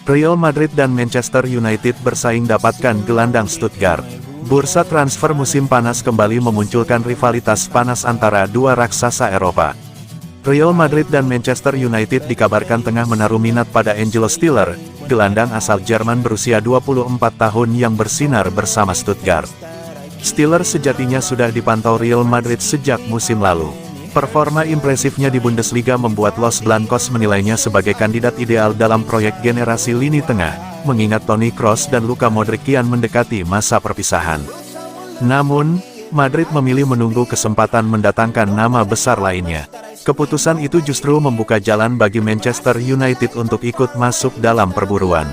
Real Madrid dan Manchester United bersaing dapatkan gelandang Stuttgart. Bursa transfer musim panas kembali memunculkan rivalitas panas antara dua raksasa Eropa. Real Madrid dan Manchester United dikabarkan tengah menaruh minat pada Angelo Stiller, gelandang asal Jerman berusia 24 tahun yang bersinar bersama Stuttgart. Stiller sejatinya sudah dipantau Real Madrid sejak musim lalu. Performa impresifnya di Bundesliga membuat Los Blancos menilainya sebagai kandidat ideal dalam proyek generasi lini tengah, mengingat Toni Kroos dan Luka Modric kian mendekati masa perpisahan. Namun, Madrid memilih menunggu kesempatan mendatangkan nama besar lainnya. Keputusan itu justru membuka jalan bagi Manchester United untuk ikut masuk dalam perburuan.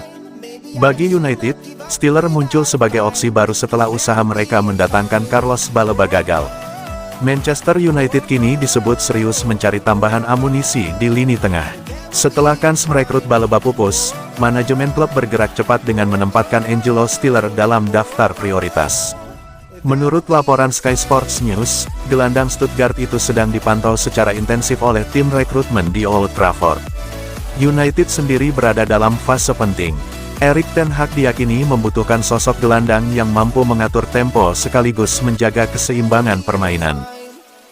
Bagi United, Stiller muncul sebagai opsi baru setelah usaha mereka mendatangkan Carlos Baleba gagal. Manchester United kini disebut serius mencari tambahan amunisi di lini tengah. Setelah kans merekrut Baleba pupus, manajemen klub bergerak cepat dengan menempatkan Angelo Stiller dalam daftar prioritas. Menurut laporan Sky Sports News, gelandang Stuttgart itu sedang dipantau secara intensif oleh tim rekrutmen di Old Trafford. United sendiri berada dalam fase penting. Erik ten Hag diyakini membutuhkan sosok gelandang yang mampu mengatur tempo sekaligus menjaga keseimbangan permainan.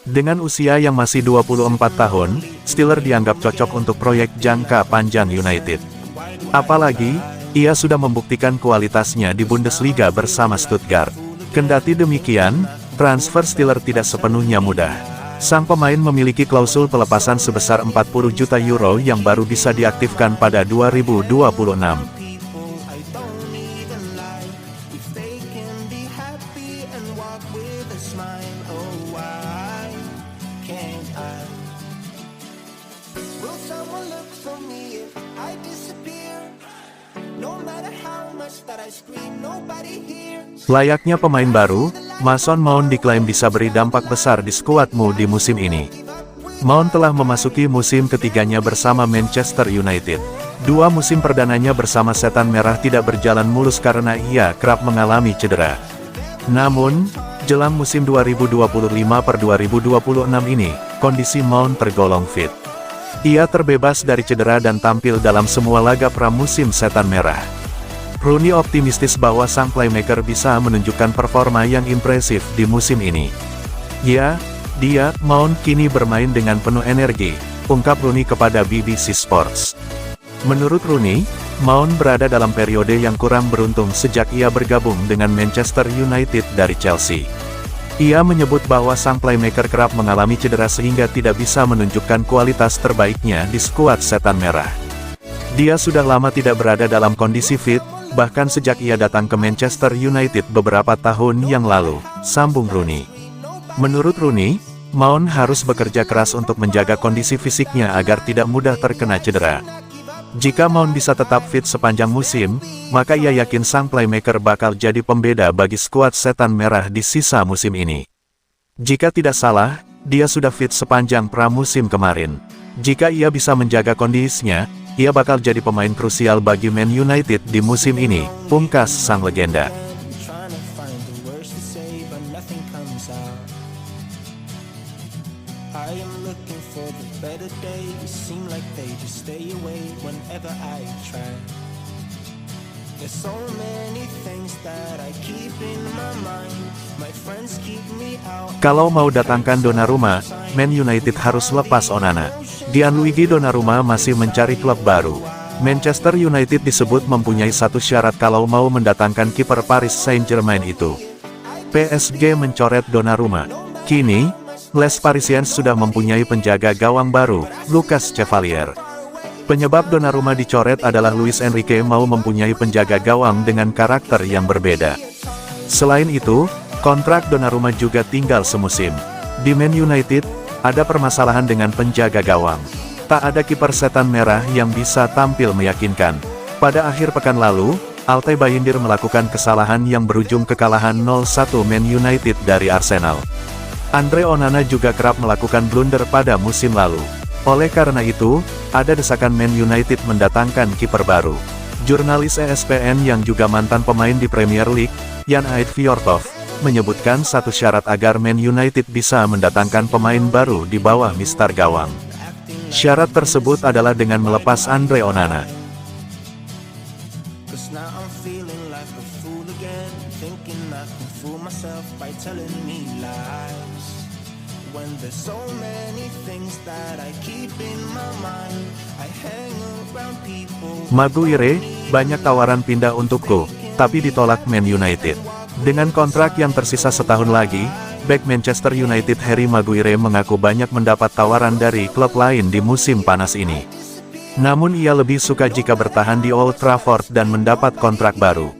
Dengan usia yang masih 24 tahun, Stiller dianggap cocok untuk proyek jangka panjang United. Apalagi, ia sudah membuktikan kualitasnya di Bundesliga bersama Stuttgart. Kendati demikian, transfer Stiller tidak sepenuhnya mudah. Sang pemain memiliki klausul pelepasan sebesar 40 juta euro yang baru bisa diaktifkan pada 2026. Layaknya pemain baru, Mason Mount diklaim bisa beri dampak besar di skuadmu di musim ini. Mount telah memasuki musim ketiganya bersama Manchester United. Dua musim perdananya bersama Setan Merah tidak berjalan mulus karena ia kerap mengalami cedera. Namun, jelang musim 2025/2026 ini, kondisi Mount tergolong fit. Ia terbebas dari cedera dan tampil dalam semua laga pramusim Setan Merah. Rooney optimistis bahwa sang playmaker bisa menunjukkan performa yang impresif di musim ini. Ya, Mount kini bermain dengan penuh energi, ungkap Rooney kepada BBC Sports. Menurut Rooney, Mount berada dalam periode yang kurang beruntung sejak ia bergabung dengan Manchester United dari Chelsea. Ia menyebut bahwa sang playmaker kerap mengalami cedera sehingga tidak bisa menunjukkan kualitas terbaiknya di skuad Setan Merah. Dia sudah lama tidak berada dalam kondisi fit, bahkan sejak ia datang ke Manchester United beberapa tahun yang lalu, sambung Rooney. Menurut Rooney, Mount harus bekerja keras untuk menjaga kondisi fisiknya agar tidak mudah terkena cedera. Jika Mount bisa tetap fit sepanjang musim, maka ia yakin sang playmaker bakal jadi pembeda bagi skuad Setan Merah di sisa musim ini. Jika tidak salah, dia sudah fit sepanjang pramusim kemarin. Jika ia bisa menjaga kondisinya, ia bakal jadi pemain krusial bagi Man United di musim ini, pungkas sang legenda. Kalau mau datangkan Donnarumma, Man United harus lepas Onana. Gianluigi Donnarumma masih mencari klub baru. Manchester United disebut mempunyai satu syarat kalau mau mendatangkan kiper Paris Saint-Germain itu. PSG mencoret Donnarumma. Kini, Les Parisiens sudah mempunyai penjaga gawang baru, Lucas Chevalier. Penyebab Donnarumma dicoret adalah Luis Enrique mau mempunyai penjaga gawang dengan karakter yang berbeda. Selain itu, kontrak Donnarumma juga tinggal semusim. Di Man United, ada permasalahan dengan penjaga gawang. Tak ada kiper Setan Merah yang bisa tampil meyakinkan. Pada akhir pekan lalu, Altay Bayindir melakukan kesalahan yang berujung kekalahan 0-1 Man United dari Arsenal. Andre Onana juga kerap melakukan blunder pada musim lalu. Oleh karena itu, ada desakan Man United mendatangkan kiper baru. Jurnalis ESPN yang juga mantan pemain di Premier League, Jan Ait Fjortov, menyebutkan satu syarat agar Man United bisa mendatangkan pemain baru di bawah mistar gawang. Syarat tersebut adalah dengan melepas Andre Onana. Maguire, banyak tawaran pindah untukku, tapi ditolak Man United. Dengan kontrak yang tersisa setahun lagi, bek Manchester United Harry Maguire mengaku banyak mendapat tawaran dari klub lain di musim panas ini. Namun ia lebih suka jika bertahan di Old Trafford dan mendapat kontrak baru.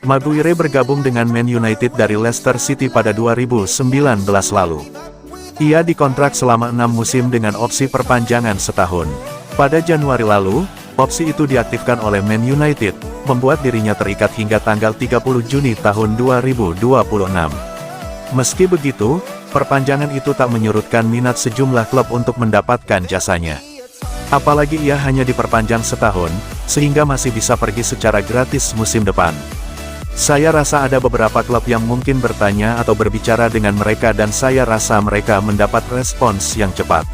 Maguire bergabung dengan Man United dari Leicester City pada 2019 lalu. Ia dikontrak selama 6 musim dengan opsi perpanjangan setahun. Pada Januari lalu, opsi itu diaktifkan oleh Man United, membuat dirinya terikat hingga tanggal 30 Juni tahun 2026. Meski begitu, perpanjangan itu tak menyurutkan minat sejumlah klub untuk mendapatkan jasanya. Apalagi ia hanya diperpanjang setahun, sehingga masih bisa pergi secara gratis musim depan. Saya rasa ada beberapa klub yang mungkin bertanya atau berbicara dengan mereka dan saya rasa mereka mendapat respons yang cepat.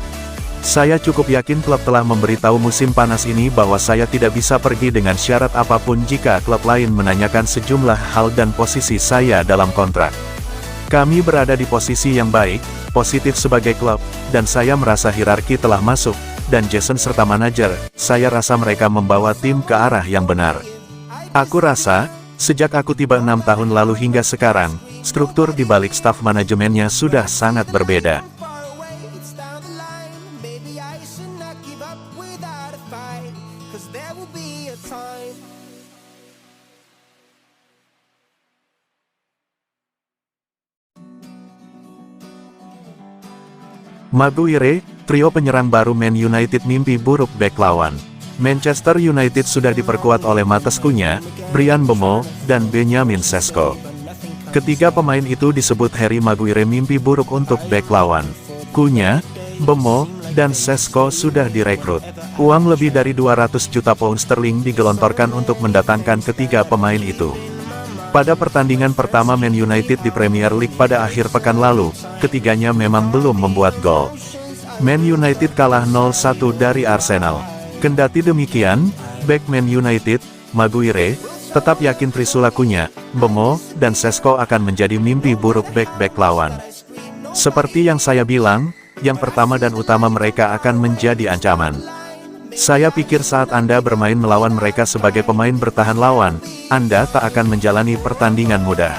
Saya cukup yakin klub telah memberitahu musim panas ini bahwa saya tidak bisa pergi dengan syarat apapun jika klub lain menanyakan sejumlah hal dan posisi saya dalam kontrak. Kami berada di posisi yang baik, positif sebagai klub, dan saya merasa hierarki telah masuk, dan Jason serta manajer, saya rasa mereka membawa tim ke arah yang benar. Aku rasa, sejak aku tiba 6 tahun lalu hingga sekarang, struktur di balik staf manajemennya sudah sangat berbeda. Maguire, trio penyerang baru Man United mimpi buruk bek lawan. Manchester United sudah diperkuat oleh Matheus Cunha, Bryan Mbeumo, dan Benjamin Sesko. Ketiga pemain itu disebut Harry Maguire mimpi buruk untuk bek lawan. Cunha, Mbeumo, dan Sesko sudah direkrut. Uang lebih dari 200 juta pound sterling digelontorkan untuk mendatangkan ketiga pemain itu. Pada pertandingan pertama Man United di Premier League pada akhir pekan lalu, ketiganya memang belum membuat gol. Man United kalah 0-1 dari Arsenal. Kendati demikian, bek Man United, Maguire, tetap yakin Trisula Cunha, Mbeumo, dan Sesko akan menjadi mimpi buruk bek-bek lawan. Seperti yang saya bilang, yang pertama dan utama mereka akan menjadi ancaman. Saya pikir saat Anda bermain melawan mereka sebagai pemain bertahan lawan, Anda tak akan menjalani pertandingan mudah.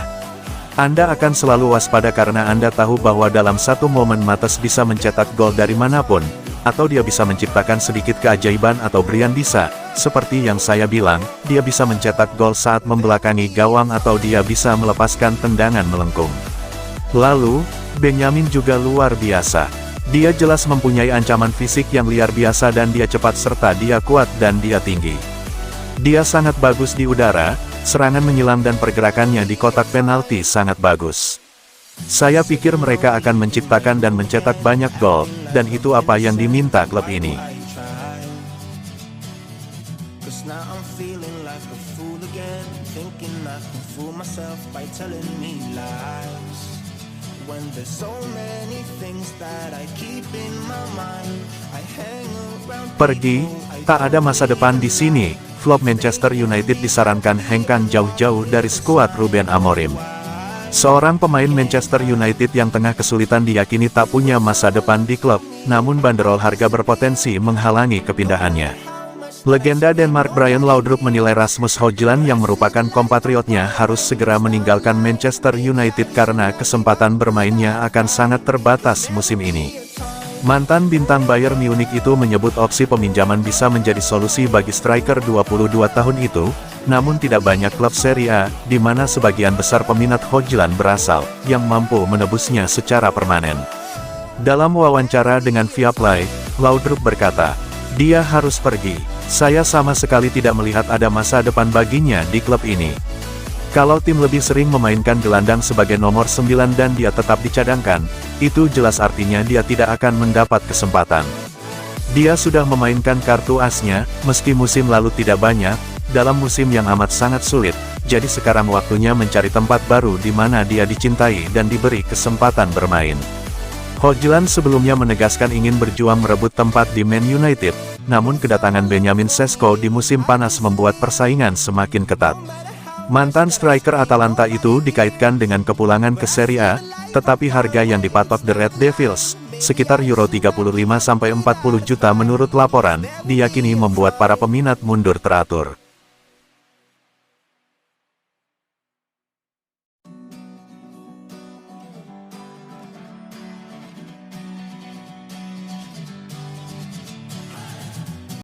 Anda akan selalu waspada karena Anda tahu bahwa dalam satu momen Matheus bisa mencetak gol dari manapun, atau dia bisa menciptakan sedikit keajaiban atau Bryan bisa, seperti yang saya bilang, dia bisa mencetak gol saat membelakangi gawang atau dia bisa melepaskan tendangan melengkung. Lalu, Benjamin juga luar biasa. Dia jelas mempunyai ancaman fisik yang luar biasa dan dia cepat serta dia kuat dan dia tinggi. Dia sangat bagus di udara, serangan menyelam dan pergerakannya di kotak penalti sangat bagus. Saya pikir mereka akan menciptakan dan mencetak banyak gol, dan itu apa yang diminta klub ini. Pergi, tak ada masa depan di sini. Klub Manchester United disarankan hengkang jauh-jauh dari skuad Ruben Amorim. Seorang pemain Manchester United yang tengah kesulitan diyakini tak punya masa depan di klub, namun banderol harga berpotensi menghalangi kepindahannya. Legenda Denmark Brian Laudrup menilai Rasmus Højlund yang merupakan kompatriotnya harus segera meninggalkan Manchester United karena kesempatan bermainnya akan sangat terbatas musim ini. Mantan bintang Bayern Munich itu menyebut opsi peminjaman bisa menjadi solusi bagi striker 22 tahun itu, namun tidak banyak klub Serie A, di mana sebagian besar peminat Højlund berasal, yang mampu menebusnya secara permanen. Dalam wawancara dengan Viaplay, Laudrup berkata, "Dia harus pergi. Saya sama sekali tidak melihat ada masa depan baginya di klub ini. Kalau tim lebih sering memainkan gelandang sebagai nomor 9 dan dia tetap dicadangkan, itu jelas artinya dia tidak akan mendapat kesempatan. Dia sudah memainkan kartu asnya, meski musim lalu tidak banyak, dalam musim yang amat sangat sulit, jadi sekarang waktunya mencari tempat baru di mana dia dicintai dan diberi kesempatan bermain." Højlund sebelumnya menegaskan ingin berjuang merebut tempat di Man United, namun kedatangan Benjamin Sesko di musim panas membuat persaingan semakin ketat. Mantan striker Atalanta itu dikaitkan dengan kepulangan ke Serie A, tetapi harga yang dipatok The Red Devils, sekitar Euro 35-40 juta menurut laporan, diyakini membuat para peminat mundur teratur.